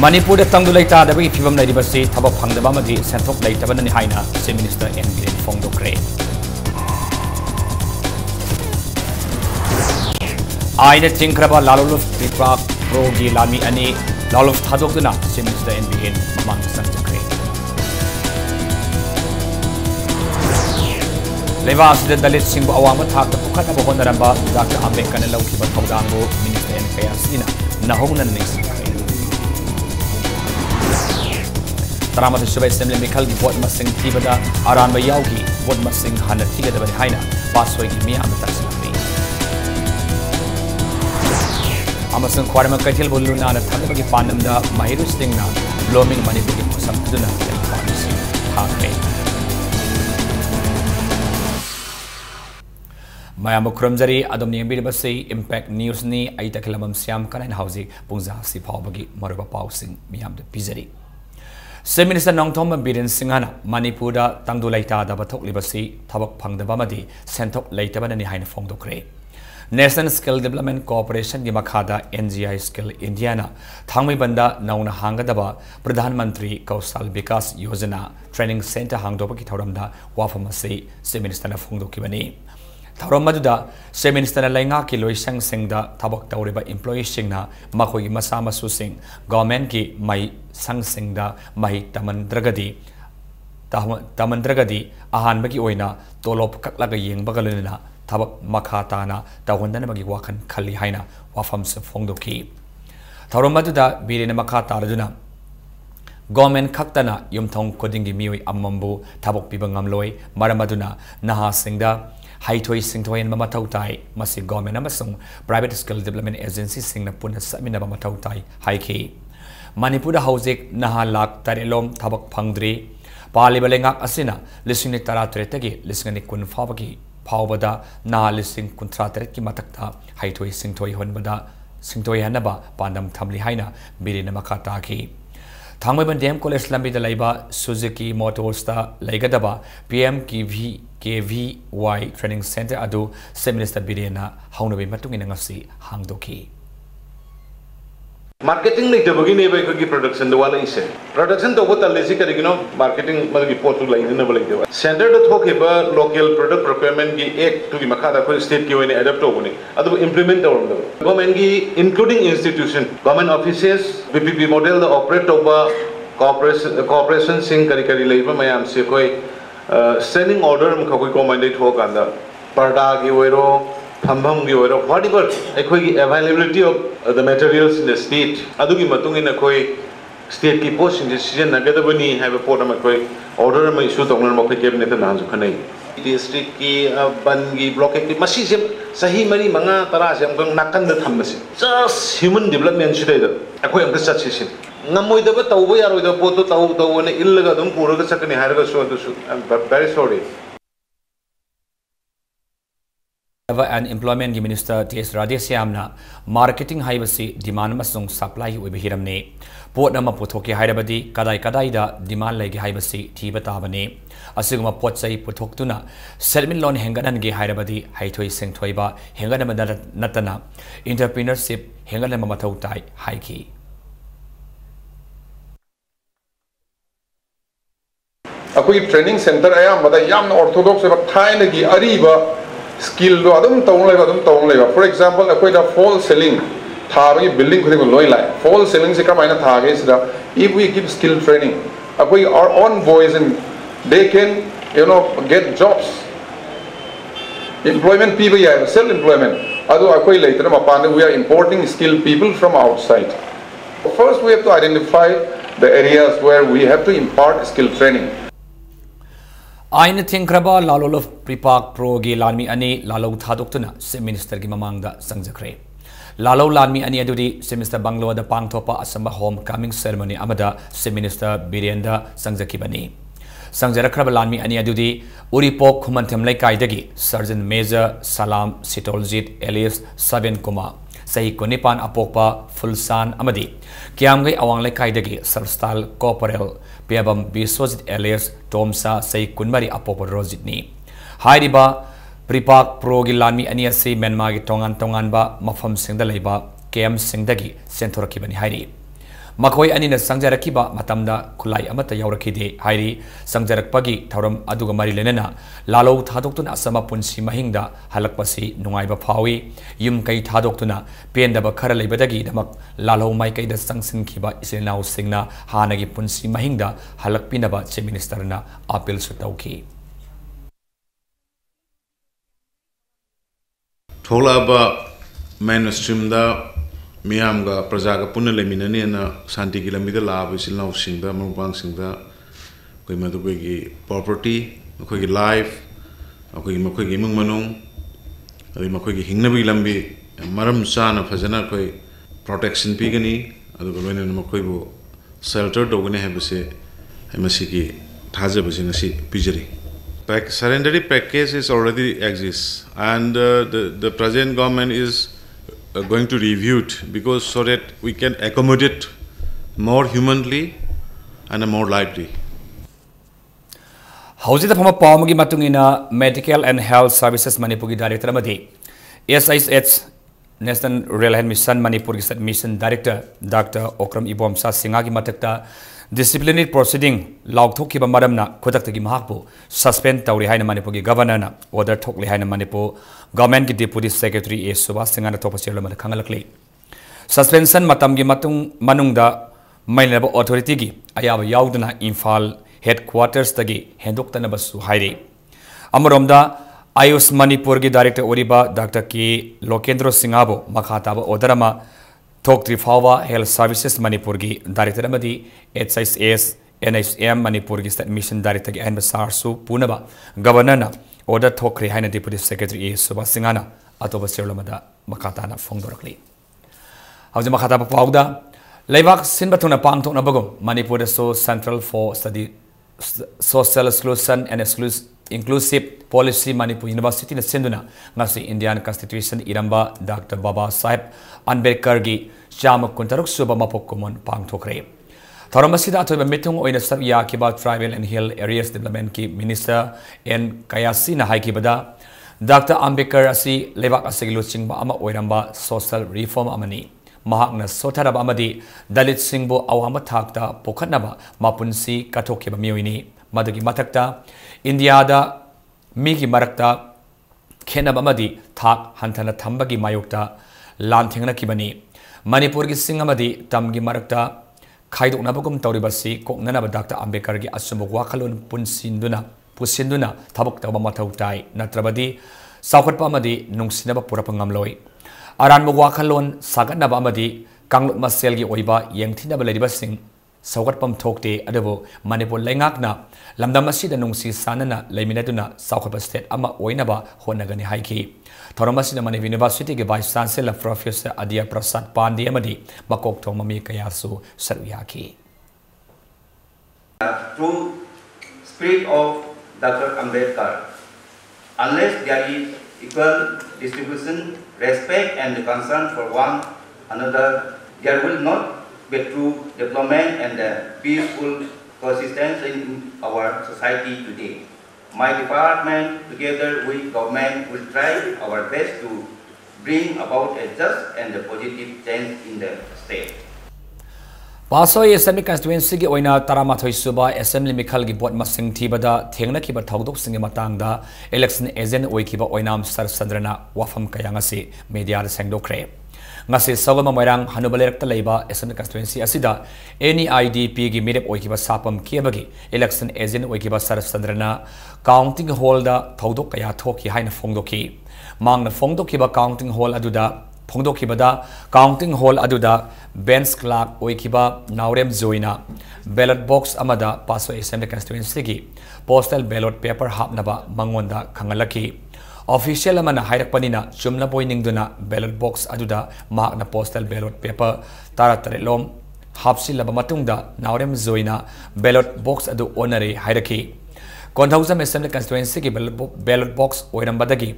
Manipur tangdu laita da bi phibam nai dibasi thaba phangdaba madi senthok laita ban ni haina Chief Minister NBN Fongdokre aina tingkraba laloluf pipak progi lami ani laloluf thadokduna Chief Minister NBN mamang sanjakre Levas de dalit singbu awama thak ta pukhat abo honaramba Dr. Ambedkar na lawkiba thawdango Minister NKS ina nahongnan ni Taramatu Subay Assembly Mikal ki vote masing tibada aran ba yaugi vote masing hana tiga da bani haina pasoi ki miya am taksinami amasang khwarama kaithil boluna na thakba ki panam da mahiru sting na blooming Manipur ki khosam duna policy thakre Mayam khurumjari adom ni mbir basi impact news ni ai taklamam siam kanan hausi pungja si phawbagi maruba pausing miyam da pizari Chief Minister Nongthom Biren Singhana Manipur da tangdu laita da bathok libasi thabak phangdaba madi senthok laitaba ni haina fongdokre National Skill Development Corporation gi makhada NGI Skill India na thangmai banda nauna hangadaba Pradhan Mantri Kaushal Vikas Yojana Training Center hangdoba ki thoramda wafamasi Chief Minister na fongdokibani Thauram maduda Chief Minister na lainga ki loisang singda thabak tawriba employees singna makhoi masa masu sing government ki mai sang singda mahi tamandragadi ahan bagi oina tolop kaklaga yengbaga lenna thabak makhata na tawhondana bagi wakan khali haina wafam se fongdoki Thauram maduda birena makhata raduna government khaktana yumthong kodingi mioi ammambu thabak pibangamloi maramaduna naha singda Haitoi singthoi and Mamatau Tai, Masi government amasung private skill development agency sing na puna samina Mamatau Tai, Haiki. Manipur hausik naha lak tarilom tabak pangdri, Pali balengak asina, listening tara tretagi, listening kun fabaki, Paubada, na listening contratreki matakta, Haitoi singthoi honbada, singthoi hanaba, Pandam Tamli Haina, Birina Makataki. Thangmai Dam College Lambi the Laiba, Suzuki Motors ta Laigadaba, KVY Training Center Adu, Chief Minister Birena, Haunabi Matung in Ngasi, Hangdoki. Marketing like the beginning of the production, the wall is production to what a lazy marketing report to like in the center to talk about local product procurement act to the Makata state given adapt to implement on the government including institution, government offices, PPP model, the operate over corporation sing curricular labor, my am standing order mandate for Ganda, Parda Givero. Whatever availability of the materials in the state, Adugi Matung in a koi state ki post in decision, Nagadabani have a port of my order my issue to Moki cabinet and Hanzukane. District ki Bangi blockade, Masism, Sahi Mari Manga Tarasam, Nakan the Thamasi. Just human development should either acquire the such issue. Namoy the Bataway or the Poto Tau, the one illegal Pura second Haraga so I'm very sorry. And Employment Minister T.S. Radhesiamna marketing haibasi demand masung supply ubihiramne port nama puthoki hairabadi kadai da demand lagi haibasi thibatabane asiguma potsai puthoktuna settlement loan henganan ge hairabadi haithoi sengthoiba hengana natana entrepreneurship hengana mamathau tai haiki akoi training center ayamada yamna orthodox ba thainagi ariba skill do adum tong leba for example akoi da fall ceiling thari building khuding loi lai fall ceiling se kamaina thage sida if we give skill training akoi our own boys and they can get jobs employment people self employment adu akoi later mapane we are importing skilled people from outside first we have to identify the areas where we have to impart skill training Aina Tinkraba Lalo of Pripak Pro Gi Lanmi Ani Lalo Thadoktuna, Chief Minister Gimamanga Sangjakre. Lalo Lanmi Ani Adudi, Chief Minister Banglo the Pangtopa Asamba Homecoming Ceremony Amada, Chief Minister Birenda Sangjakibani. Sangjakraba Lanmi Ani Adudi, Uripok Kumantam Lekaidagi, Sergeant Major Salam Sitoljit Elias Sabin Kuma, Sahi Konipan Apokpa Fulsan Amadi, Kiamgai Awang Lekaidagi, Sarstal Corporal. Piabam Biswajit Elias Tomsa Say Kunmari Apopo Rositni. Haidiba Pripak Progi Lanmi Aniasi Menmagi Tongan Tonganba Mafam Singdaleba KM Singdagi Sentorakibani Haidi. Makoi anina sangjarakkiba matamda khulai amata yaurakhide hairi sangjarakpagi thauram aduga mari lenana lalo thadoktuna asama punsi mahingda halakpasi nungaiba phawi yum kai thadoktuna pendaba khara leibadagi damak lalo mai kai da sangsinkhiba isenau singna hanagi punsi mahingda halakpinaba chief minister na appeal su tauki Tholaba mainstream da Miamga Prajaga Punalemini and Santi Gilamida Lab is in Lao Singda, Mubang Singda, Kuimaduki property, Makogi life, Makogi Munganung, Makogi Hingnabi Lambi, Maram San of Hazana Koi protection pigani, Adugan and Makoibo, shelter Dogane Habase, Hamasiki, Tazabasi, Pijari. Surrender package is already exists, and the present government is going to review it because so that we can accommodate more humanly and more lively. How's the former Palmagi Matungina Medical and Health Services Manipuri Director Amadi SIS National Rail Mission Manipur Mission Director Dr. Okram Ibomsa Singagi Matakta disciplinary proceeding Laugtoki Madamna Kodaktagi Mahakpo suspend Tauri Haina Manipuri Governor order Tokli Haina Manipur Government Deputy Secretary A Subasingana Topasila Kangalakli suspension Matamgi Matung Manungda Mainaba Authority Gi Ayaba Yaudana Infal headquarters Tagi Hendokanabasu Hairi Amoromda Ayus Manipur Gi Director Oriba Dr. K. Lokendro Singabo Makataba Odarama Talk Trifawa Health Services Manipur Gi Director Amadi HIS NHM Manipur Gi Mission Director Gi Ambassador Su Punaba Governor Order Tokri Haina Deputy Secretary A Subasingana Atoba Sirlamada Makatana Fongdorakli How's the Makatapa Pauda Laivak Sinbatuna Pangtona Bagum Manipur so central for study social exclusion and inclusive policy Manipur University na Sinduna ngasi Indian Constitution Iramba Dr. Baba Sahib Ambedkar gi Chama Kuntaruk Suba Mapokkumon Pangthokre Thoramasida Atoba Mitung oina Sabya Kiba Tribal and Hill Areas Development ki Minister N Kayasina Haikibada Dr. Ambedkar asi Levak Asigiluchingba ama oiramba social reform amani Mahakna Sotarab Amadi Dalit Singbo Awama Takta Pokanaba Mapunsi Katokiba Miwini Madagi Matakta India da Migi Marakta Kenab Amadi Tak Hantana Tambagi Mayukta Lantingna Kibani Manipur gi Singamadi Tamgi Marakta Kaiduk Nabagum Tauribasi Koknanaba Dr. Ambedkar gi Asumuk Wakalun Pusinduna Tabuk Taba Matautai Natrabadi Saukatpa Amadi Nungsinaba Purapangamloi Aran Mugwakalon Sagat Nabamadi Kanglut Maselgi Oiba Yangtina Baladibasing Saugat Pam Tokte Adabo Manipur Lengakna Lamdamasi the Nungsi Sanana Laminatuna Saukapa State Ama Oinaba Honagani Haiki Thoramasi Manipur University Vice Chancellor Professor Adia Prasad Pandi Amadi Makok Tomami Kayasu Sarviaki. True spirit of Dr. Ambedkar, unless there is equal distribution, respect and concern for one another, there will not be true development and peaceful coexistence in our society today. My department, together with government, will try our best to bring about a just and a positive change in the state. Pasoi Assembly Constituency gi oina Taramathoi Suba Assembly Mikhal gi bot masing thibada thengna kiba thaudok singe matangda election agent oikiba oinam Sar Sandrana wafam kayangasi media sengdokre ngasi sawama moirang hanubalerta leiba Assembly Constituency asida any IDP gi mirep oikiba sapam kiebagi election agent oikiba Sar Sandrana counting hall da thaudok kaya thoki haina fongdoki mangna fongdokiba counting hall aduda Pongdokibada counting hall aduda bench clerk oikiba Naurem Zoina ballot box amada Paso Assembly Constituency gi postal ballot paper hapnaba mangonda khangalaki official amana hairakpanina chumna poiningduna ballot box aduda makna postal ballot paper taratarelom hapsilaba matungda Naurem Zoina ballot box adu onare hairaki Konthausa Assembly Constituency gi ballot box oirambadagi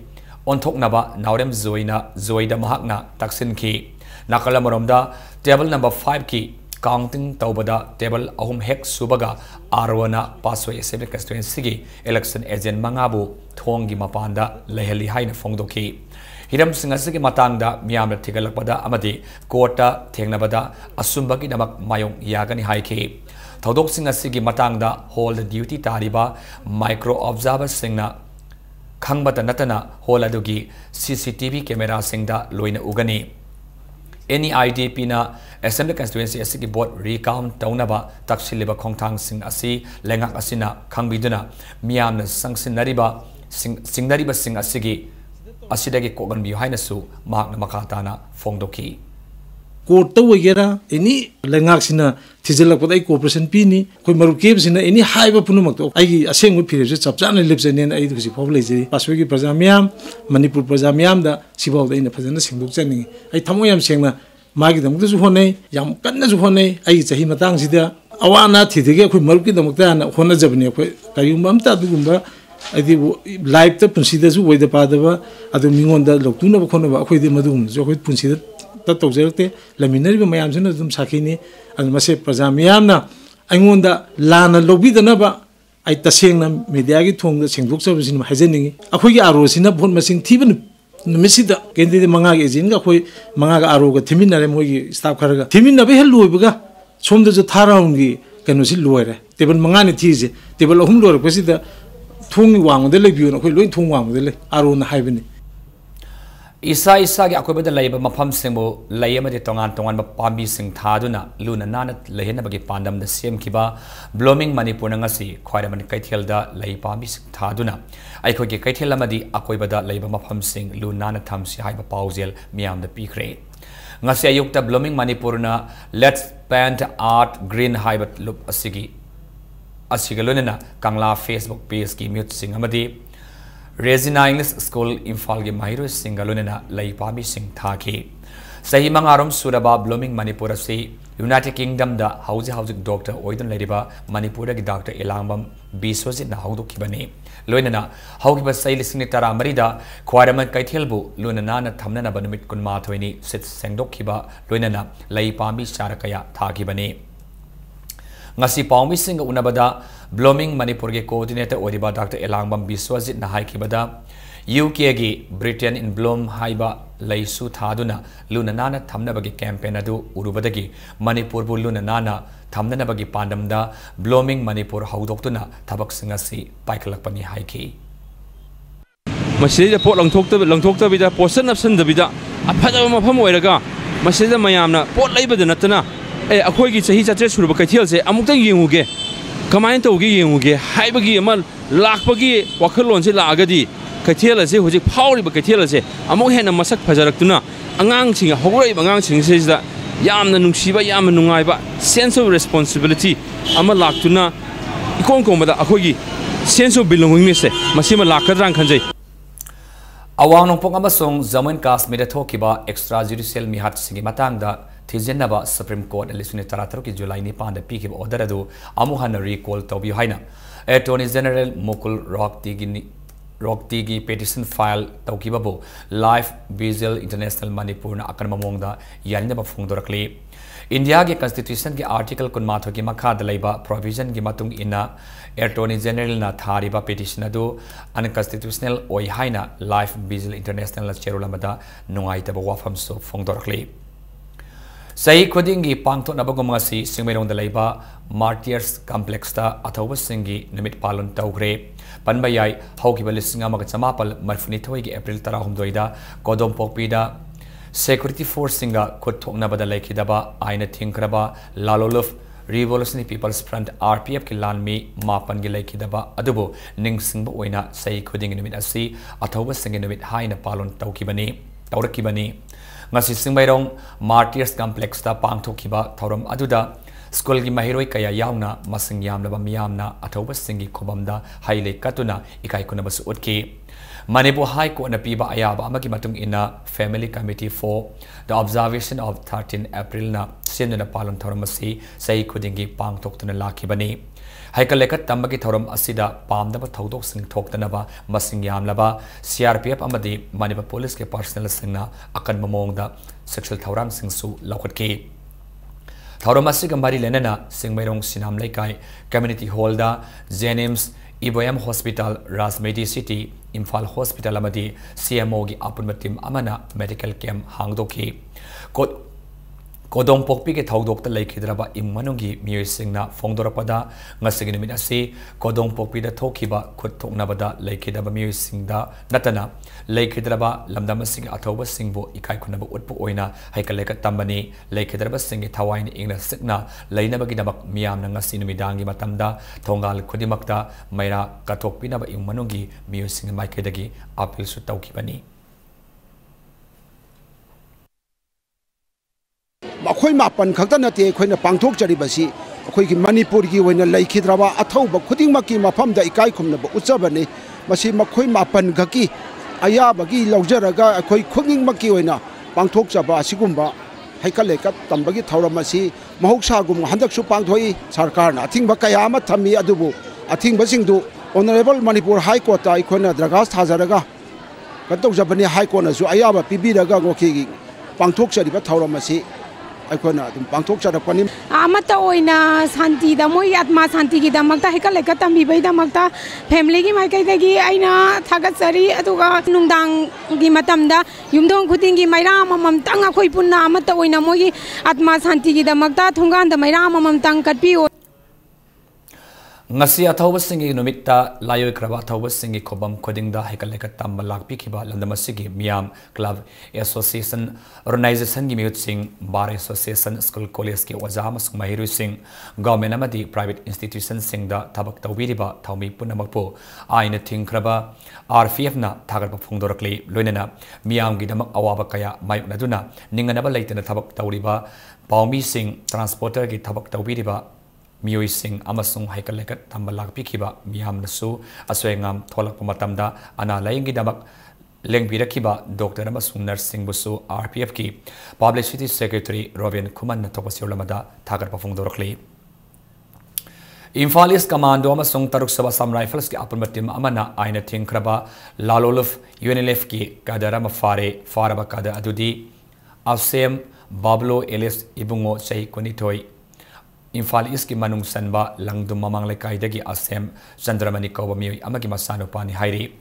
Onthoknaba Naurem Zoida Mahakna Taksin ki Nakalamaromda table number 5 ki counting taubada table ahum hek subaga arwana Pasoi Assembly Constituency gi election agent mangabu thongi mapanda leheli haina fongdoki हिरमसिंग असगी मतंगदा मियामना थिगलकपदा अमदि कोर्टा थेंगनबदा असुंबगी नमक मायोंग यागनि हाइखे थौदोकसिंग असगी मतंगदा होल्ड ड्यूटी तारिबा माइक्रो ऑब्जर्वर सिंगना खंगबता नतना होल अदुगी सीसीटीवी कैमरा सिंगदा लोइना उगनी NEIDP na Assembly Constituency asigi board recount taunaba taksilliba khongthang sing asi lengak asina khangbiduna miyamna sangsinariba singnariba sing asigi asidagi koganbi haina su mahakna makhatana fongdoki court to wagera any lengak sina thijelak podai cooperation pi ni koi maru keb sina any haiba punumak to ai aseng wi phire chapchana lipsenen ai dusi phobule ji paswegi prajamyam manipur prajamyam da sibaw da ina phajana singduk chani ai thamoyam sengna magi dam du honai yam kanna ju honai ai chahi matang sida awana thidege koi maru ki damak ta na hona jabni koi kayum amta dugumba adi live ta punsida ju weda padaba adu mingon da loktuna ba khona ba khoi de madum jo khoi punsida तौजरते लमिनरी मैम साखीनी मसे प्रजा ma'am अगोंद लाना लौबीदनबा आई तसेंगना media की थोंग सेंदोक्चबसिन हाइजनिंगी अखोगी आरोसिना vote मसिंग थीबन नुमिसिदा candidate मंगा agent का अखोई मंगा का आरोगा थिमिनरे मोगी स्टाफ खरगा थिमिनबे हेल लोइबगा सोमदा जो थाराउंगी कनोसि लोइरे टेबल मंगा ने थीजे टेबल अहुम लोरपसिदा थोंग वांगदे लेबियो अखोई लोइ थोंग वांगदे ले आरोना हाइबनी Isa ki akoibada laiba mafam singbo layamadi tongan pambi sing thaduna luna nanat lehena bagi pandam da semkiba blooming Manipur ngasi khwairaman kaithelda lai pambi sing thaduna aikho ge kaithel amadi akoibada laiba mafam sing luna na thamsi haiba paujel miam da pikre ngasi ayukta blooming Manipur na let's plant art green haiba loop asigalunena kangla Facebook page ki mute sing amadi Regina English School Imphal gi Mahiro Singalunena lai pami sing thaki sahi mangarom suraba blooming Manipur se United Kingdom da hauji doctor oidon leriba Manipur gi Dr. Elambam Biswajit na haudu kibani loinana haugiba sai lising tara marida khwaraman kaithelbu lunana na thamna na banumit kunma thoini sit sengdok kiba loinana lai pami charakaya thakibani ngasi pawmi sing unabada blooming Manipur ge coordinator oriba Dr. Elangbam Biswajit na haikibada UK gi Britain in Bloom haiba laisu thaduna lunana na thamna bagi campaign adu urubadagi Manipur bu lunana na thamna bagi pandamda blooming Manipur haudoktuna thabak singasi paikalakpani haiki masida pot langthokta bida posan option dabida aphada mafam oiraga masida mayamna pot laibada natana अखोई की चाही चाचे सुरब कैथेल से अमुक येंगुगे कमाइन तौगे येंगुगे हाइबगी अमा लाखबगी वखलोन से लागदी कैथेल से हुजिक फावरिब कैथेल से अमुक हेन मसक फजरक्तुना अंगांगसिंग हौरैब अंगांगसिंग सेदा यामना नुंसीबा यामना नुंगाइबा सेंस ऑफ रिस्पांसिबिलिटी अमा लाक्तुना इकों कोमदा अखोई सेंस ऑफ बिलोंगिंग से मसीमा लाखद्रां खंजै awang nongpong amasong zaman Kashmir thokiba extra judicial mihat singi matangda thijenaba Supreme Court elisuni taratar ki July ni panda pikib order adu amuhana recall tobi haina Attorney General Mukul Rohtigi petition file tawkibabu live visual international Manipur na akan mamongda yalinaba phungdorakli India के Constitution के article कुन्माथो की मखाद लैबा provision की मतुंग इना Attorney General ना थारिबा petition अदो unconstitutional ओई हाइना live visual international चेरुला मदा नुआइतबा वाफम सो फोंगदोरखली सही खुदिंगी पांगतो नबगुमसी सिंगमेरोंद लैबा Martyrs Complex ता अथौब सिंगी निमित पालन तौग्रे पनबयाई हौकिबा लिसिंग अमग चमापल मरफुनिथोई की अप्रैल 13 कोदोम पोकपीदा Security Force singa khut thokna bada laikhidaba aina thingkraba laloluf Revolutionary People's Front RPF ki lanmi mapan gi laikhidaba adubu ningsingba oina sai khuding nimit asi athoba singi nimit haina palon tawrakibani ngasi singbairong Martyrs Complex ta pangthokiba thoram aduda school gi mahiroi kaya yauna masing yamlaba miyamna athoba singi khobamda haile katuna ikai kunabas utki Manipur High Court na piba ayaba amagi matung ina Family Committee for the observation of 13 April na sinna palon thoram asi sai khudingi pangthoktuna lakhibani haikalekat tambagi thoram asida pamdaba thodok sing thoktanaba masing yamlaba CRPF amadi Manipur Police ke personnel singna akan mamongda sexual thorang singsu laukhatki thoram asi gambari lenana singmairong sinam laikai community hall da Jenims Iboyam Hospital, Razmedi City, Imphal Hospital amadi CMO gi apun tim amana medical camp hangdoki Kodong pokpi ke thaudok ta laikhidraba immanungi miyosingna fongdorapada ngasigi nimit asi kodong pokpi da thokiba khut thoknabada laikhidaba miyosingda natana laikhidraba lamdam asigi athoba singbo ikai khunaba utpu oina haikaleka tambani laikhidraba singi thawaini ingna sikna lainabagi damak miyamna ngasi numidangi matamda thongal khudimakta maira kathokpinaba immanungi miyosinga maikhedagi appeal su tawkibani अखोई मापन खक्ता नते अखोइना पांगथोक जरिबसी अखोई की मणिपुर की वैना लैखिद्राबा अथौबा खुदिंगमकी मफमदा इकाई खुमनबा उच्चबने मसी मखोई मापन गकी अयाबगी लौजरगा अखोई खुदिंगमकी वैना पांगथोक जबा असिगुंबा हैकलेका तंबगी थौरमसी महौसागुम हंदकसु पांगथोई सरकारना अथिंगबा कयामा थमी अदुबु अथिंगबसिंगदु ऑनरेबल मणिपुर हाई कोर्ट अखोइना द्रगास थाजरगा कतौ जबने हाई कोर्टनासु अयाबा पिबिरगा गोखी पांगथोक जरिबा थौरमसी अखोना तुम पांगथोक चरपनी आमत ओइना शांति द मोई आत्मा शांति की दमकता हेका लेका तंबीबै दमकता फैमिली की माइकैदगी आइना थागतसरी अदुगा नुंगदांग की मतमदा युमदोंग खुदिंग की मैरा ममम तंग अखोई पुन्ना आमत ओइना मोई आत्मा शांति की दमकता थुंगान द मैरा ममम तंग कटपी ngasi athauba singi numitta layoi kraba athauba singi khobam khodingda hekaleka tamba lakpi khiba landamasigi miam club association organization gi miut sing bar association school college ki wajama sung mahiru sing government amadi private institution sing da thabak tawbiriba thaumi punamakpo aina thingkraba rpf na thagarba phungdorakli loinana miam gi damak awaba kaya mayunaduna ninganaba leitana thabak tawriba paumi sing transporter gi thabak tawbiriba Miyoi Singh amasung haikalekat tambalak pikiba miyam nasu aswengam tholak pamatamda ana laingi damak lengpirakiba doctor amasung nursing busu RPF ki publicity secretary Robin Kuman na topasiulamada thagar pafungdorakli Imphal East Commando amasung taruk saba Sam Rifles ki apunmatim amana aina thingkraba laloluf UNLF ki kadarama faraba kada adudi Afsem Bablo Elis Ibungo Chai Kunitoi Imphal East ki manung sanba langdum mamang lekaidagi Asem Chandramani Koba Miyoi amagi masanupani hairi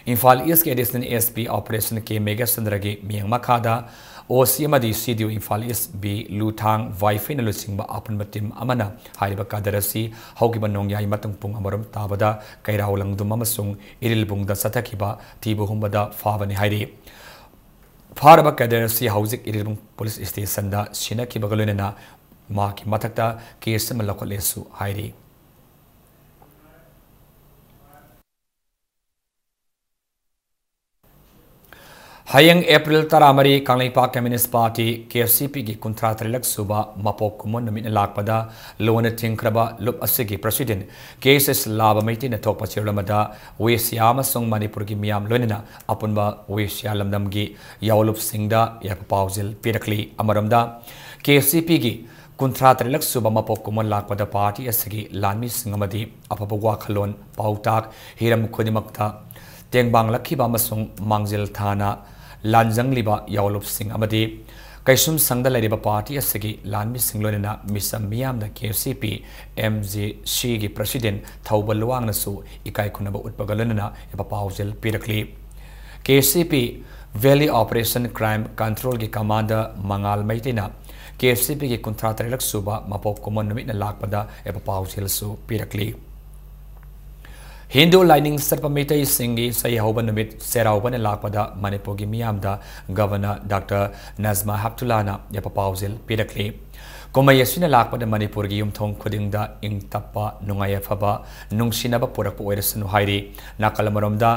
Imphal East ki additional ASP operation ke mega sandragi miyang makada OC amadi CDO Imphal East B Lutang Wifi na lusingba apun matim amana hairiba kadarasi haugiba nongyai matang pung amaram tabada kairao langdum amasung irilbungda satakiba tibuhumbada fabani hairi Faraba kadarasi hauzik irilbung police station da sinaki bagalunena Maki matakta case malakalesu hairi. Hayang April Taramari Kanglaipa Communist Party KFCP gi kontratrilak suba mapok kumon namin lakpada lona tingkraba lup asigi president cases laba maiti na tok pachiramada Wesya song Manipur gi miyam lonina apunba Wesya lamdam gi yawlup singda yapapawzil pirakli amaramda KFCP gi Kontratrilak suba mapok kumon lakpada party asigi lanmi singamadi apabwa khalon pautak hiram khodimakta tengbang lakhiba amasung mangjil thana lanjang liba yawlup sing amadi kaisum sangda lariba party asigi lanmi singlonena misam miyam da KFCP MGC gi president thaubalwang nasu ikai khunaba utpagalonena yapapawjel pirakli KFCP Valley Operation Crime Control gi commander Mangal Maitina KFCP ki kontratrilak suba mapok kumon namit na lakpada epapawsil su pirakli Hindu lining sarpamitay singi sa yahuban namit serauban na lakpada Manipur gi miyamda Governor Dr. Nazma Haptulana epapawsil pirakli Kumayasin na lakpada Manipur gi yumthong kudingda ing tappa nungaya faba nung sinaba purak po oirasan hairi nakalamaramda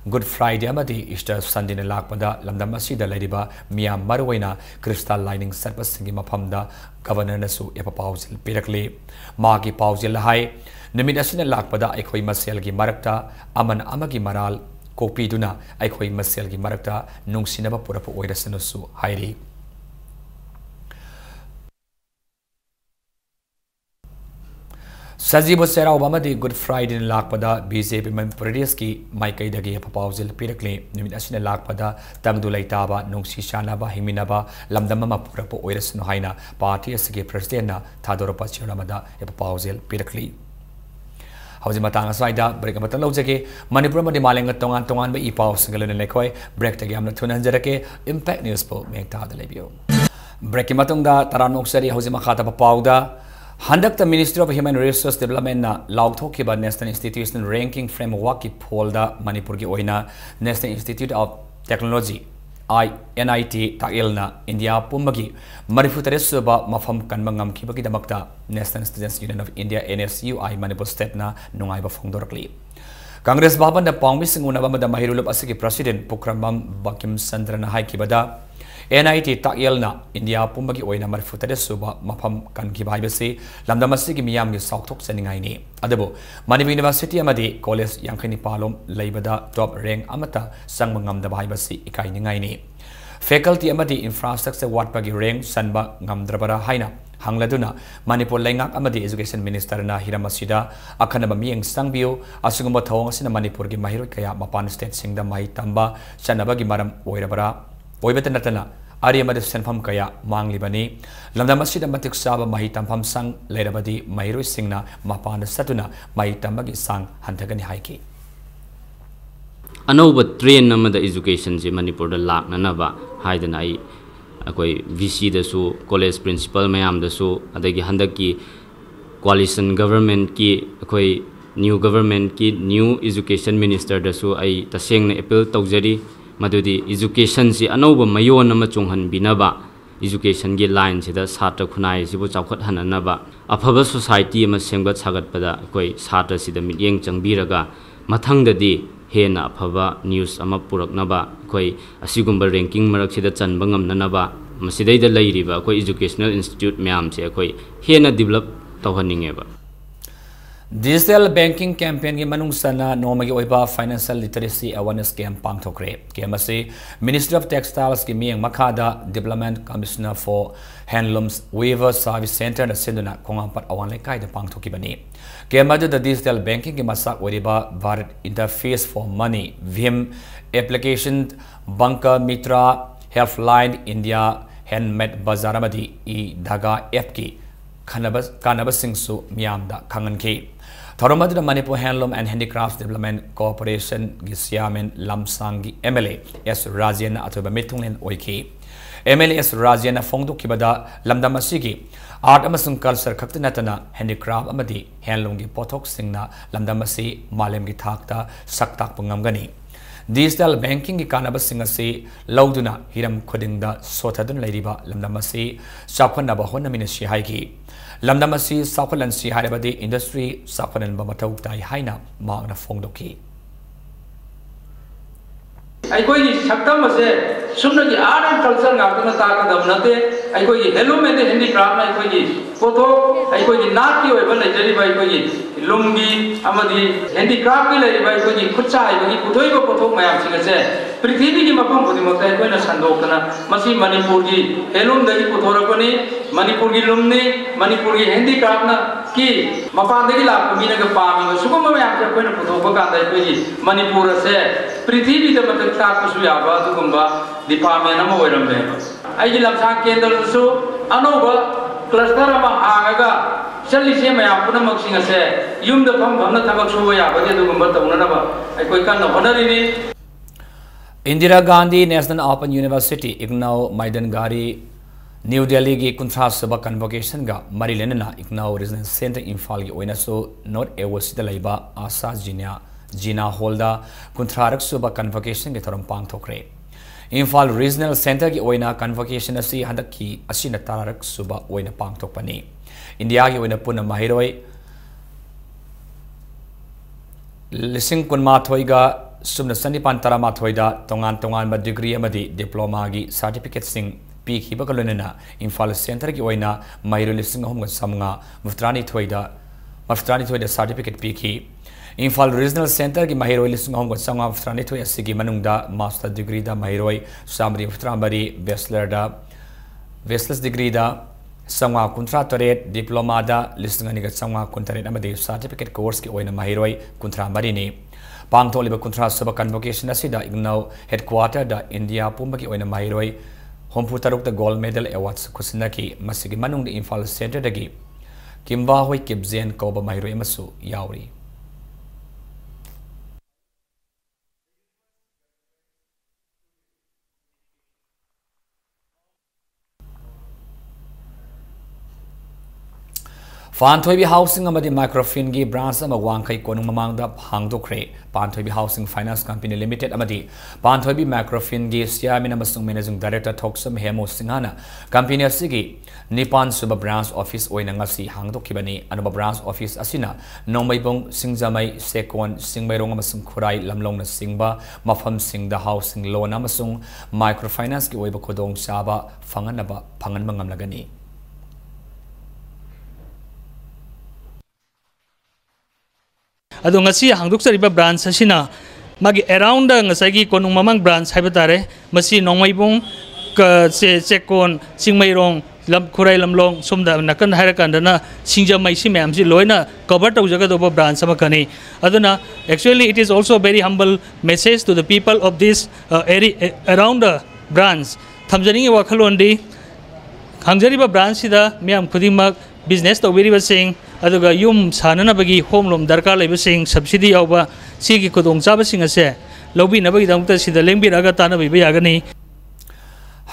Good Friday amadi Easter Sunday na lakpada lamdam asida ladiba miyam maruwaina crystal lining sarpa singi maphamda Governor nasu epapawsil pirakli magi pawsil hai namit asin na lakpada aikhoy masel gi marakta aman amagi maral kopi duna aikhoy masel gi marakta nung sinaba purak po oirasan su hairi Sajibo Sera Obama di Good Friday in Lakpada BJP Manipuri's ki Maikai dagi papawzil pirakli nimit asin Lakpada tangdulay taba nung sisyanaba himinaba lamdama mapura po oiras no haina party asigi president na thadoropa chiramada papawzil pirakli hauji matang aswaida break amata lojake Manipur ma dimalenga tongan ba ipaw singalone lekoi break tagi amna thunan jarake impact news po mekta da lebio break ki matung da taran oksari hauji makhata pa pawda Handak the Ministry of Human Resource Development na laughthoki ba National Institutional Ranking Framework ki polda Manipur ki oina National Institute of Technology NIT takil na India pumbagi Manipur teresu ba mafam kan mangam ki bagi damakta National Students Union of India NSUI Manipur State na nungai ba phongdorkli Congress baban da pangmi singuna ba da mahirulup asiki President Pukramam Bakim Sandra na hai ki bada NIT takil na India pumbagi oina Manipur teresu ba mafam kan ki bai basi lamdamasi ki miyam gi saukthok saningai ni adabo Manipur University amadi college yangkhani palom leibada top rank amata sangmangam da bai basi ikai ningai ni faculty amadi infrastructure watpagi rank sanba ngamdrabara haina hangladuna Manipur lengak amadi education minister na hiramasida akhanaba miyeng sangbiu asugumba thawang asina Manipur gi mahiroi kaya mapan state singda mai tamba chanaba gi maram oirabara oibeta natana ari amadi senfam kaya manglibani lamdamasida matik saba mahi tampam sang lerabadi mahiroi singna mapan satuna mahi tambagi sang hantagani haiki anauba train namada education je Manipur da laknanaba haidana ai akoi VC da su college principal mayam da su adagi handaki coalition government ki akoi new government ki new education minister da su ai tasengna appeal tawjari madudi education si anauba mayon nama chunghan binaba education gi line sida satra khunai sibu chawkhat hananaba afaba society ama sengbat sagat pada akoi satra sida mityeng changbiraga mathang dadi hena afaba news ama puraknaba akoi asigumba ranking marak sida chanba ngamnanaba masidai da lairiba akoi educational institute myam se akoi hena develop tawhaningeba Digital banking campaign ki manung sana nomagi oiba financial literacy awareness camp pangthokre kemasi Ministry of Textiles ki miyang makhada Development Commissioner for Handlooms Weaver Service Center na senduna kongampat awan lekai da pangthoki bani kemadu the digital banking ki masak oiba Bharat Interface for Money VIM application Banka Mitra Helpline India Handmade Bazaar amadi I Dhaga app ki kanaba singsu miyamda kangan ki Tharomadra Manipur Handloom and Handicrafts Development Corporation gi Siamen Lamsang gi MLA S Rajan atoba mitunglen oiki MLA S Rajan fongdu kibada lamdamasi gi art amasung culture khaktinatana handicraft amadi handloom gi pothok singna lamdamasi malem gi thakta saktak pungamgani Digital banking ki kanaba singasi lauduna hiram khodingda sothadun leiriba lamdamasi chapkhanaba honamina shi haiki lamdamasi sakhalan si harabadi industry sakhalan ba mathau tai haina maana fongdoki aigoi saktam ase sumna gi art and culture ngakna ta ka damnate aigoi handloom and handicraft na aigoi photo aigoi nat ki oiba lejari ba aigoi lumgi amadi handicraft ki lei ba aigoi khutcha aigoi puthoi ba photo mayam singa se prithvi gi mapam khudi mata aigoi na sandokna masi Manipur gi handloom dagi puthorapani Manipur gi lumni Manipur gi handicraft na ki mapan dagi la mina ga pami sugum mayam se aigoi na photo ba ka dai aigoi Manipur ase prithvi da mata ta ku su ya ba tu gumba department ama oirambe aigi lamsang kendal su anoba cluster ama agaga chali se mayam puna maksing ase yum da pham bhamna thabak suwa ya ba de du gumba tauna ba ai koi kan honari ni Indira Gandhi National Open University Ignau Maidan Gari New Delhi gi kunthra saba convocation ga Marilena Ignau Regional Center Imphal gi oina so North East da laiba Asa Jina Holda kunthrarak suba convocation gi thoram pangthokre Imphal Regional Center gi oina convocation asi handaki asina tarak suba oina pangthokpani India gi oina puna mahiroi lising kunma thoiga sumna sanipan tarama thoida tongan ba degree amadi diploma gi certificate sing pi khiba kalonena Imphal Center gi oina mahiro lising hom ga samnga muftrani thoida certificate pi khi Imphal Regional Center ki mahiroi lisung hong sanga muftrani thoi asigi manungda master degree da mahiroi samri muftrambari bachelor's degree da sanga kuntra toret diploma da lisung ani ga sanga kuntaret amadi certificate course ki oina mahiroi kuntrambari ni pangtholiba kuntra saba convocation asida ignau headquarter da India pumbaki oina mahiroi hompu taruk da gold medal awards kusinaki masigi manung da Imphal Center dagi kimba hoi kibzen ko ba mahiroi masu yauri Panthoibi Housing amadi Microfin gi branch ama wangkai konung mamangda hangdokre Panthoibi Housing Finance Company Limited amadi Panthoibi Microfin gi siamin amasung managing director Thoksam Hemo Singhana company asigi Nipan suba branch office oina ngasi hangdokibani anuba branch office asina Nongmaibong Singjamai Sekon Singmairong amasung Khurai lamlong na singba mafam singda housing loan amasung microfinance gi oiba kodong saba fanganaba phangan mangamlagani Ado ngasi hangduk sariba branch asina magi around ngasagi konung mamang branch haibatare masi nongmaibong ka se sekon singmairong lam khurai lamlong sumda nakan hairakandana singjamai si ma'am si loina cover tawjaga do branch amakani aduna actually it is also a very humble message to the people of this area around the branch thamjani wakhalondi hangjariba branch sida miam khudimak business to very sing aduga yum sanana bagi home loan darkar leba sing subsidy awba sigi kodong chaba sing ase lobi na bagi damta sida lengbi raga tana bi yagani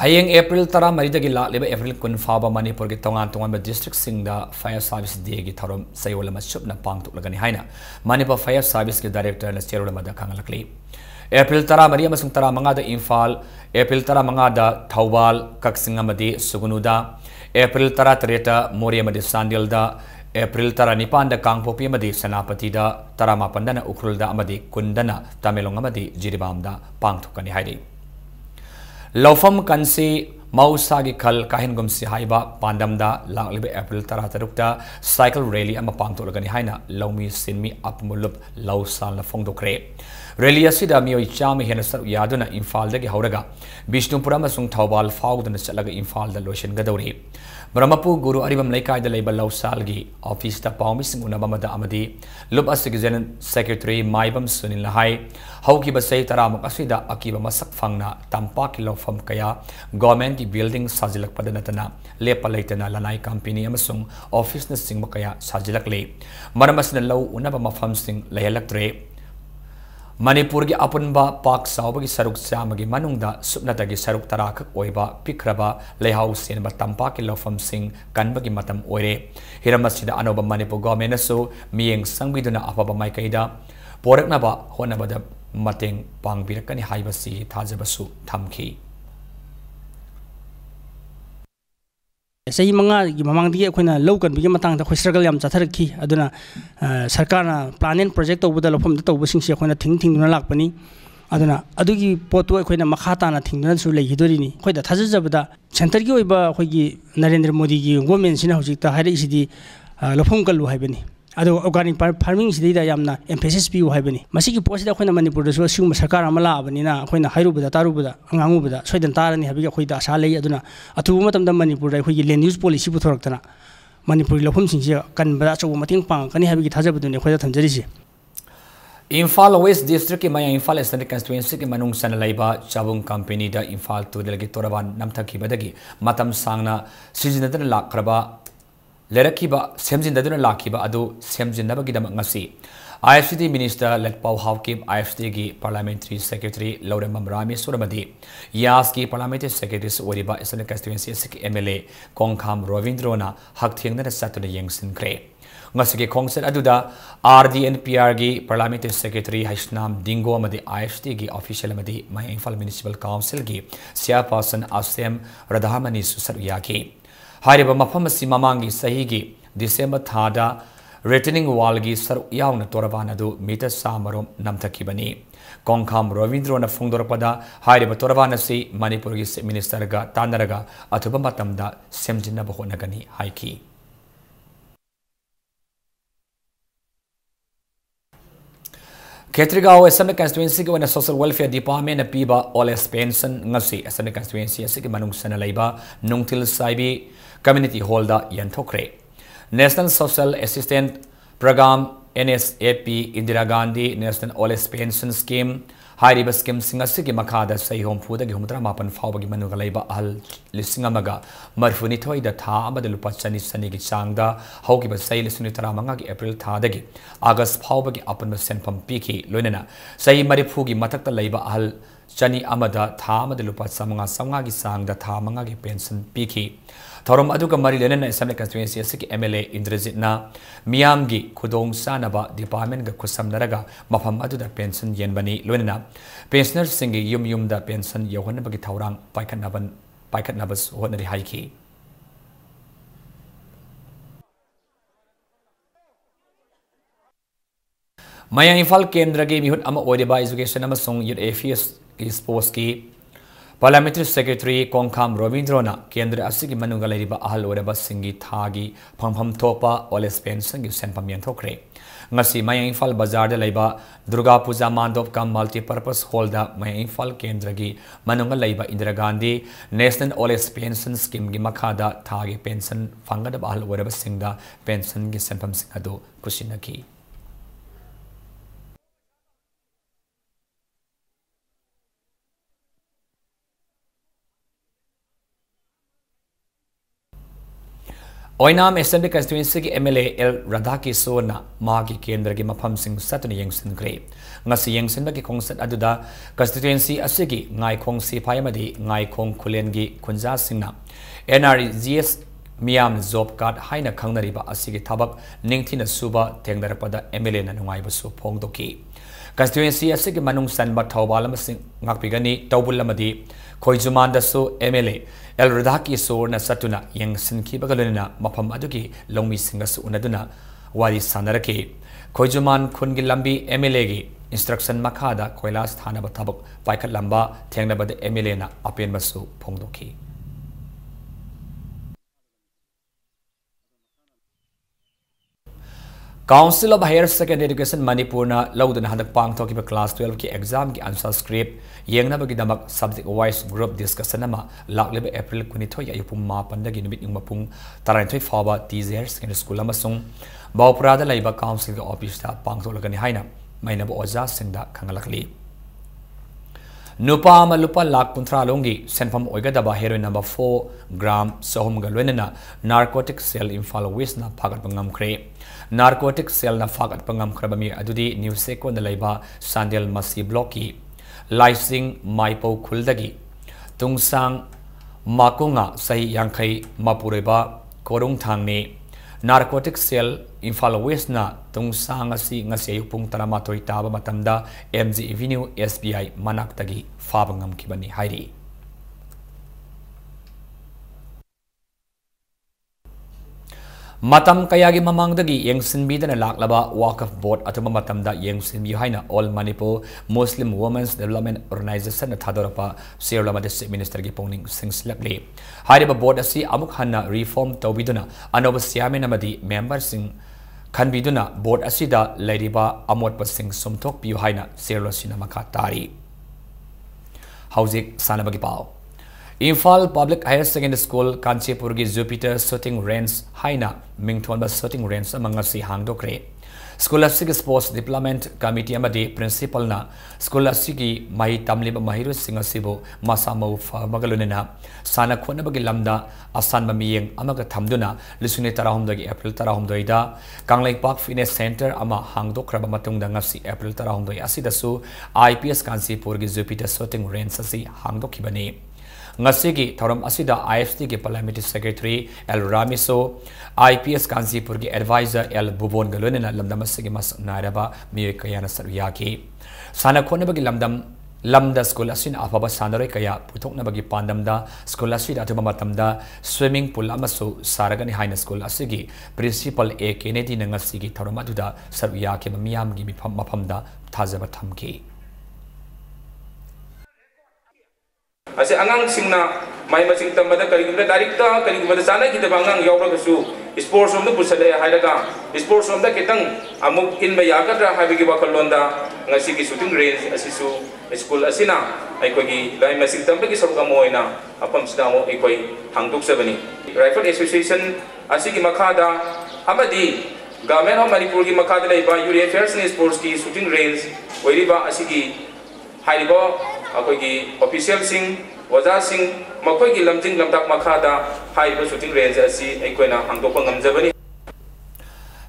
Hayeng April tara maridagi leba April kun faba Manipur gi tongan ba district singda fire service day gi tharom sayola masup na pangtuk lagani haina Manipur fire service gi director na cherola mada kangalakli April tara mari amasung tara manga da Imphal April tara manga da Thawbal Kaksinga madi Sugunuda April tara tereta Moria madi Sandilda April tara nipan da Kangpopi amadi Senapati da tara mapandana Ukrul da amadi Kundana Tamelong amadi Jiribam pangthukani haidi Laufam kansi mausagi kal kahin gumsi haiba pandam da lagliba April tara tarukta cycle rally ama pangtholagani haina laumi sinmi apmulup lausal na fongdokre rally asida mioi chami hena sar yaduna Imphal dagi hauraga Bishnupura amasung Thawbal fauduna chalaga Imphal da lotion gadori Brahmapu Guru Aribam Laikai da Labor Lausalgi Office da Paumising Unabamada Amadi Lub Asigizen Secretary Maibam Sunil Lahai Hauki Basay Taramak Asida Akiba Masak Fangna Tampaki Lofam Kaya Government Building Sajilak Padanatana Lepa Laitana Lanai Company Amasung Office na Sing Makaya Sajilak Le Maramas na Law Unabama Fam Sing Lahelak Tre Manipur gi apunba pak sauba gi saruk samagi manungda supnata gi saruk tarakak oiba pikraba lehau sen ba tampa ki lofam sing kanba gi matam oire hiramasida anoba Manipur government aso mieng sangbiduna apaba mai kaida porakna ba hona bada mateng pangbirakani haibasi thajabasu thamki Say Manga, Mamang the Equina, Logan, Bigamatang, the Hustragal Yam Zataraki, Aduna, Sarkana, planning project over the Lopum, the wishing she when a ting Lakpani, Aduna, Adugi, Porto Equina Makata, and a ting Sule Hidorini, quite the Tazabada, Santarioba, Hogi, Narendra Modi, women, Sinahujita, Hadisi, Lopungal Habeni. Ado organic farming is data yamna emphasis be habeni masiki posida khona Manipur da so sum sarkar amala abanina khoina hairubuda tarubuda angangubuda soidan tarani habiga khoida asa lei aduna atu matam da Manipur da khoi land use policy bu thoraktana Manipur lofum singse kan bada chaw mating pang kani habigi thajabudune khoida thamjari se Imphal West District ki maya Imphal Eastern Constituency ki manung sana laiba Chabung Company da Imphal tu delagi toraban namthaki badagi matam sangna sijinadan lakraba Lerakiba Semjin Daduna Lakiba Adu Semjin Nabagidam Ngasi IFCD Minister Let Pau Hawkib IFCD Parliamentary Secretary Laura Mamrami Suramadi Yaski Parliamentary Secretary Oriba Eastern Constituency MLA Kongkham Rovindrona Haktiang na Saturday Yangsin Kre Ngasiki Kongset Aduda RDNPR gi Parliamentary Secretary Haishnam Dingo Amadi IFCD gi official Amadi Maya Imphal Municipal Council gi Chairperson Asem Radhamani Susaruyaki Hariba Mafamasi Mamangi Sahigi, December Thada, returning Walgi Sar Yauna Toravanadu, Mita Samarum Namtakibani. Kongkham Rovindrona Fungdorpada, Hariba Toravanasi, Manipurgis Minister Ga Tanaraga, Atubamatamda, Semjina Bohonagani, Haiki. Ketrigao Assembly Constituency when a Social Welfare Department Piba All Pension Ngasi Assembly Constituency Siki Manung Sanalaiba Nungtil Saibi Community Holder Yantokre National Social Assistance Program NSAP Indira Gandhi National All Pension Scheme Hariba Scheme Singasiki Makada Sayhom Puda Gumtra Mapan Fawagi Manugalaiba Al Lissingamaga Marfunitoi the Ta Abadalupa Chani Sanigi Changda Hokiba Say Lissunitara Mangagi April Tadagi August Pawbagi Upon the Senpam Piki Lunena Say Maripugi Mataka Laiba Al chani amada tha amada lupa samanga samanga gi sangda tha manga gi pension piki thorom aduga mari lenen assembly constituency asiki MLA Indrajit na miyam gi khudong sanaba department ga khusam naraga mafam aduda pension yenbani loinana pensioners singi yum da pension yohon bagi thawrang paikat nabas honari haiki Maya Infal Kendra gi mihut ama oideba education ama song yut AFS sports ki Parliamentary Secretary Kongkham Ravindrona Kendra asigi manunga leriba ahal oreba singi thagi phampham thopa oles pension gi senpam yanthokre ngasi Maya Infal Bazar da leiba Durga Puja Mandop kam multi-purpose hall da Maya Infal Kendra gi manunga leiba Indira Gandhi National Oles Pension Scheme gi makhada thagi pension fangada ahal oreba singda pension gi senpam singado kusinaki Oinam Assembly Constituency ki MLA L Radhaki Sona Magi Kendra gi mafam sing satuni yengsin kre ngasi yengsin ba ki kongsat aduda constituency asigi ngai khong si phayamadi ngai khong khulen gi khunja singna NRGS Miam job card haina khangnari ba asigi thabak ningthina suba tengdarapada MLA na nungai ba su phongdoki constituency asigi manung sanba thawbalam sing ngakpigani tawbulamadi Khoijuman da so MLA El Radhaki Sorna Satuna Yang Sinki Bagaluna Mapam Aduki Longmi Singas Unaduna Wadi Sanaraki Khoijuman Kungi Lambi MLA gi instruction Makada Koilas Thana Batabak Paikat Lamba Tengnabad MLA na Apen Basu Pongdoki Council of Higher Secondary Education Manipur na laudana hadak pangthokiba class 12 ki exam ki answer script yengna bagi damak subject wise group discussion ama lakleba April 23 ayupum mapan dagi numit yung mapung 32 faba TZR Secondary School amasung Baupurada laiba council ka office ta pangtholagani haina mainaba oja singda khangalakli Nupa malupa lak kuntra longi senfam oigadaba heroin number 4 gram sohom galwenana narcotic cell Imphal West na phagat pangam kre narcotic cell na phagat pangam khrabami adudi new seko na laiba Sandel Masi Blocky Laising Maipo Khuldagi Tungsang Makunga Sahi Yankai Mapureba Korung Thangni narcotic cell Imphal West na Tungsang asi ngasi ayupung taramatoi taba matamda MG Avenue SBI manaktagi fabangam kibani hairi Matam kayagi mamangdagi yengsin bidana laklaba Wakaf Board atuma matamda yengsin haina All Manipur Muslim Women's Development Organization na thadorapa Sirlama District Minister gi pongning singslakli hairiba board asi amuk hanna reform tawbiduna anoba siamen amadi member sing khanbiduna board asida leiriba amotpa sing somthok piu haina Sirlo sinama khatari Hauzik sanabagi pau Imphal Public Higher Secondary School Kanchipur gi Jupiter Shooting Range haina mingthonba shooting range amangasi hangdokre School asigi Sports Development Committee amadi principal na school asigi mai tamliba mahiru singasibo masamau magalunena sana khonabagi lamda asan mamiyeng amaga thamduna lisune tarahumdagi April tarahumdoi da Kanglai Park Fitness Center ama hangdokraba matungda ngasi April tarahumdoi asidasu IPS Kanchipur gi Jupiter Shooting Range asi hangdokibani Ngasigi Thoram Asida IFT ki Parliamentary Secretary El Ramiso IPS Kanchipur ki Advisor El Bubon Galunena Lamdam Asigi Mas Nairaba Miye Kayana Saruyaki Sana Khonabagi Lamda School Asin Afaba Sanare Kaya Putoknabagi Pandamda School Asid Atuma Matamda Swimming Pool Amaso Saragani Haina School Asigi Principal A Kennedy Nangasigi Thoramatuda Saruyaki Miyam Gibi Mapamda Tazaba Thamki Ase angang singna mai masing tambada karigumda darikta karigumda sana kita bangang yawragasu sports room da pusale hairaga sports room da kitang amuk in bayakatra habigi wakalonda ngasi ki shooting range asisu school asina aikogi lai masing tambagi sabga moina apam sidamo aikoi hangduk sabani Rifle Association asigi makada amadi Government of Manipur ki makada laiba Youth Affairs and Sports ki shooting range oiriba asigi hairiba akoigi official sing waza sing makoigi lamjing lamdak makada hairiba shooting range asi aikoina hangdokpa ngamjabani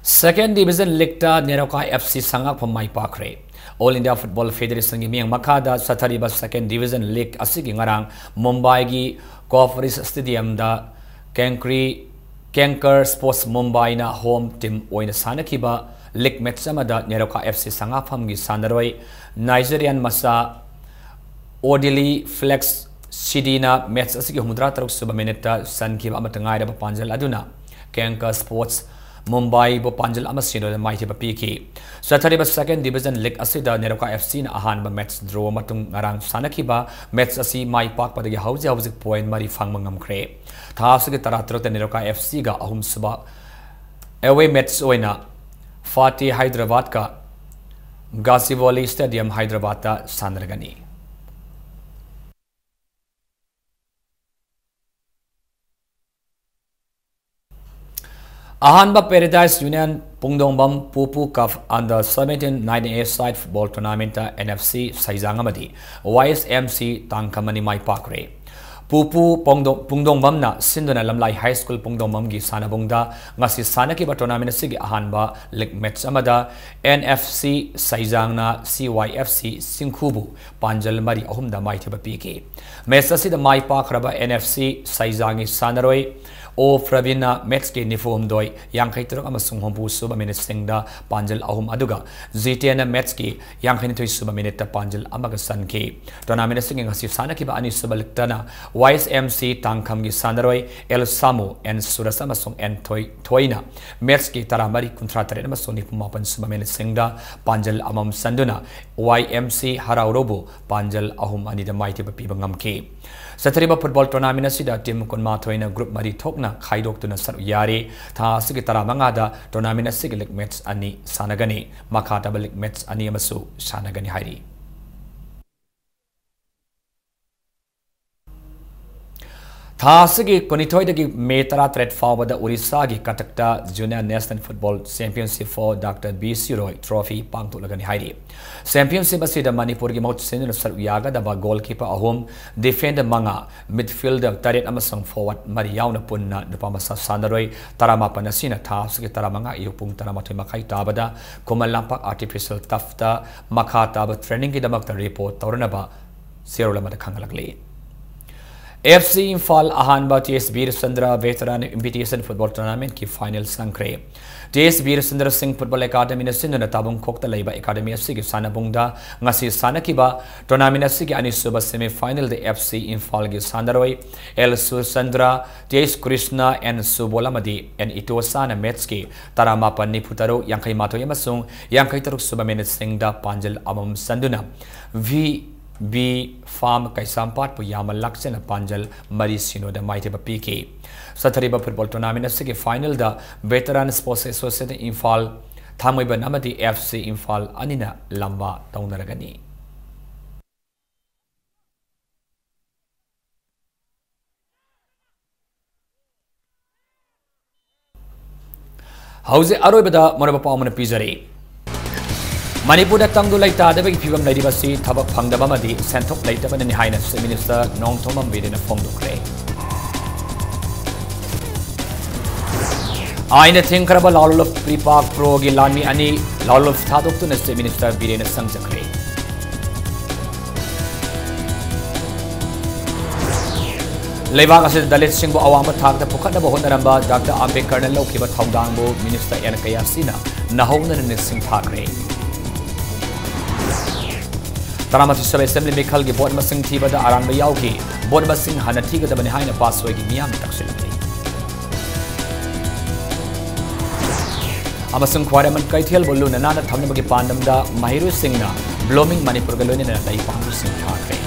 Second Division Licta Nerokai FC Sangak from my Pakre All India Football Federation gi miang makada sathariba second division league asigi ngarang Mumbai gi Cooperative Stadium da Kanker Sports Mumbai na home team oina sanakiba league match amada Neroka FC sangafam gi sandaroi Nigerian masa Odili Flex Sidina match asigi humudra taruk suba minute sankiba amatangai da panjal aduna Kanker Sports Mumbai bo panjal amasino da maiti ba piki sathariba second division league asida Neroka FC na ahan ba match draw matung ngarang sanakiba match asi mai pak padagi hauji point mari fangmangam kre thasigi taratrok da Neroka FC ga ahum suba away match oina Fatih Hyderabad ka Gazivoli Stadium Hyderabad ta sandragani Ahanba Paradise Union Pungdongbam Pupu Cup under 1798 side football tournament NFC Saizangamadi YSMC Tangkamani Mai Pakre Pupu Pungdongbam na Sindona Lamlai High School Pungdongbam gi sanabungda ngasi sanaki ba tournament sigi ahanba league match amada NFC Saizang na CYFC Singkhubu Panjal Mari ahumda mai thiba piki match asida mai pakraba NFC Saizangi sanaroi O Pravina match ke nifum doi yang kai turuk amasung hompu suba minute singda panjal ahum aduga ZTN match ke yang kai nitoi suba minute panjal amaga san ke tournament singing ngasi sanaki ba ani suba liktana YSMC Tangkham gi sanaroi El Samu and Surasa amasung en toina match ke taramari kuntra tare amasung nipumapan suba minute singda panjal amam sanduna YMC Haraurobu panjal ahum ani da maiti ba pibangam ke Sathariba football tournament asida team kunma thoina group mari thokna khaidok tuna sar yari tha asigi taramanga da tournament asigi league match ani sanagani makata league match ani amasu sanagani hairi Thasigi Konitoidagi Metara threat forward the Urisagi Katakta Junior National Football Championship for Dr. B. Roy Trophy Pangtulagani Haidi. Championship Asida Manipur Mount Senior Yaga the goalkeeper ahom defender manga midfielder Tarit Amasang forward Mariana Punna the Pamasa Sandaroi Tarama Panasina Thasigi Taramanga Yupung Taramatimakai Tabada Kumalampa Artificial Tafta Makata training Gidamak report Toranaba Sierra Kangalagli. FC Imphal Ahanba TS Veer Sandra Veteran Invitation Football Tournament ki final sankre TS Veer Sandra Singh Football Academy na sinuna tabung kokta laiba Academy FC ki sanabungda ngasi sanakiba tournament FC ki anisuba semi final the FC Imphal ki sandaroi El Sandra TS Krishna and Subolamadi and Itosana match ki taramapan ni putaro yang kay mato yamasung yang kay taruk suba minutes singda panjal amam sanduna B farm kai sampat pu yamal laksen panjal mari sino da maite ba PK sathariba football tournament asigi final da veteran sports association Imphal thamoi ba namadi FC Imphal anina lamba taunaragani hauze aroi bada moraba pawmana pizari Manipur tangdu laita da bagi pibam lai dibasi thabak phangdaba madi senthok laita banani haina minister Nongthomam Bidina phongdokre aina thengkraba lawlo pripak pro gi lami ani lawlo thadok tu na minister Bidina sangjakre Leibak ase dalit singbo awamba thakda pukhatna bahonaramba Dr. Ambedkar na lokhiba thongdangbo minister Yanakayasina nahona na sing thakre Taramati Sub Assembly Mikhal ki board masing thiba da aran ba yauki board masing hana thiga da bani haina passway ki miyam taksilami amasung khwara man kaithel bollu nana thamna bagi pandam da Mahiru Singh na blooming Manipur galone na dai pangu sing thakre